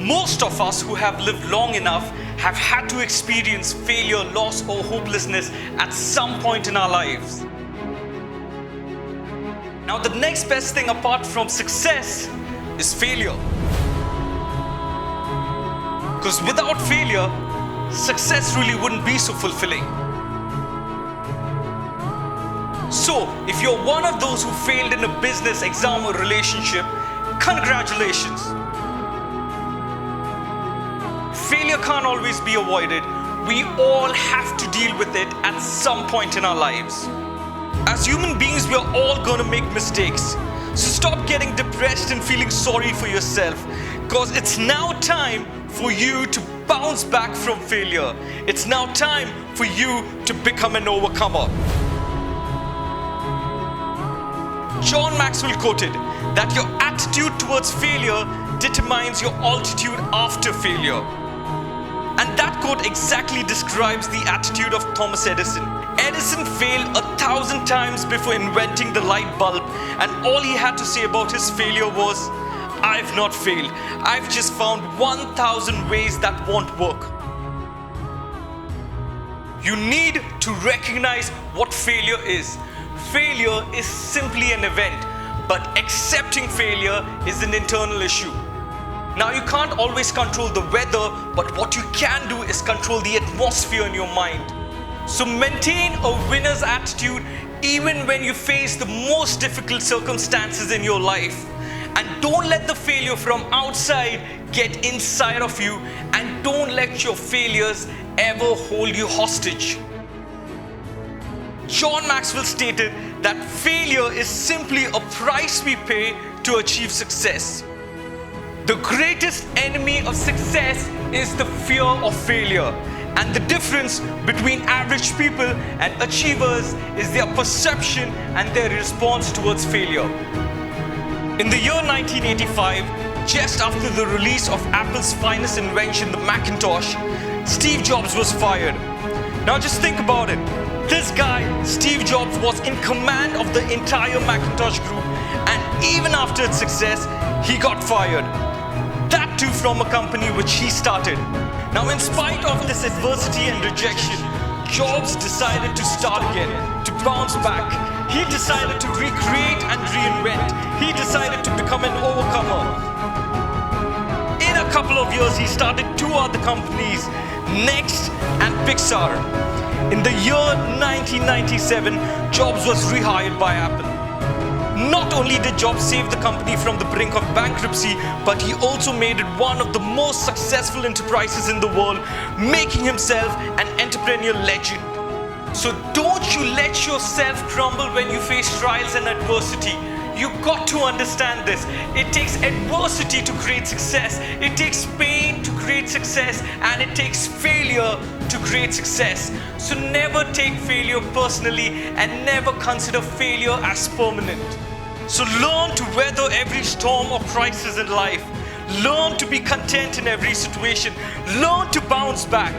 Most of us who have lived long enough have had to experience failure, loss, or hopelessness at some point in our lives. Now, the next best thing apart from success is failure. Because without failure, success really wouldn't be so fulfilling. So, if you're one of those who failed in a business, exam, or relationship, congratulations. Failure can't always be avoided. We all have to deal with it at some point in our lives. As human beings, we are all going to make mistakes. So stop getting depressed and feeling sorry for yourself, because it's now time for you to bounce back from failure. It's now time for you to become an overcomer. John Maxwell quoted that your attitude towards failure determines your altitude after failure. And that quote exactly describes the attitude of Thomas Edison. Edison failed 1,000 times before inventing the light bulb, and all he had to say about his failure was, "I've not failed. I've just found 1,000 ways that won't work." You need to recognize what failure is. Failure is simply an event, but accepting failure is an internal issue. Now, you can't always control the weather, but what you can do is control the atmosphere in your mind. So maintain a winner's attitude even when you face the most difficult circumstances in your life. And don't let the failure from outside get inside of you, and don't let your failures ever hold you hostage. John Maxwell stated that failure is simply a price we pay to achieve success. The greatest enemy of success is the fear of failure. And the difference between average people and achievers is their perception and their response towards failure. In the year 1985, just after the release of Apple's finest invention, the Macintosh, Steve Jobs was fired. Now just think about it. This guy, Steve Jobs, was in command of the entire Macintosh group, and even after its success, he got fired. That too from a company which he started. Now, in spite of this adversity and rejection, Jobs decided to start again, to bounce back. He decided to recreate and reinvent. He decided to become an overcomer. In a couple of years, he started 2 other companies, Next and Pixar. In the year 1997, Jobs was rehired by Apple. Not only did Jobs save the company from the brink of bankruptcy, but he also made it one of the most successful enterprises in the world, making himself an entrepreneurial legend. So don't you let yourself crumble when you face trials and adversity. You've got to understand this. It takes adversity to create success. It takes pain to create success, and it takes failure to create success. So never take failure personally, and never consider failure as permanent. So learn to weather every storm or crisis in life. Learn to be content in every situation. Learn to bounce back.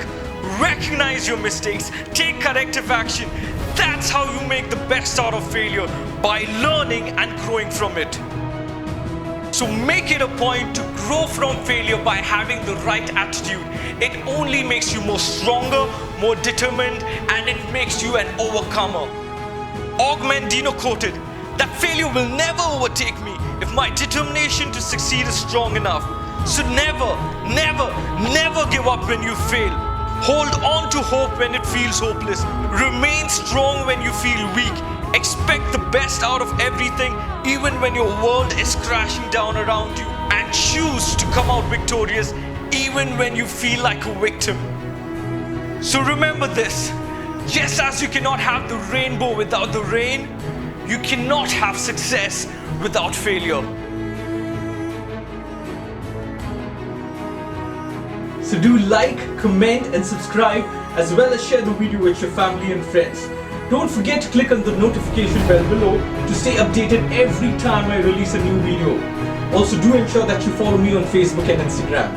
Recognize your mistakes. Take corrective action. That's how you make the best out of failure, by learning and growing from it. So make it a point to grow from failure by having the right attitude. It only makes you more stronger, more determined, and it makes you an overcomer. Augmentino quoted that failure will never overtake me if my determination to succeed is strong enough. So never, never, never give up when you fail. Hold on to hope when it feels hopeless. Remain strong when you feel weak. Expect the best out of everything, even when your world is crashing down around you. And choose to come out victorious, even when you feel like a victim. So remember this: just as you cannot have the rainbow without the rain, you cannot have success without failure. So do like, comment and subscribe, as well as share the video with your family and friends. Don't forget to click on the notification bell below to stay updated every time I release a new video. Also, do ensure that you follow me on Facebook and Instagram.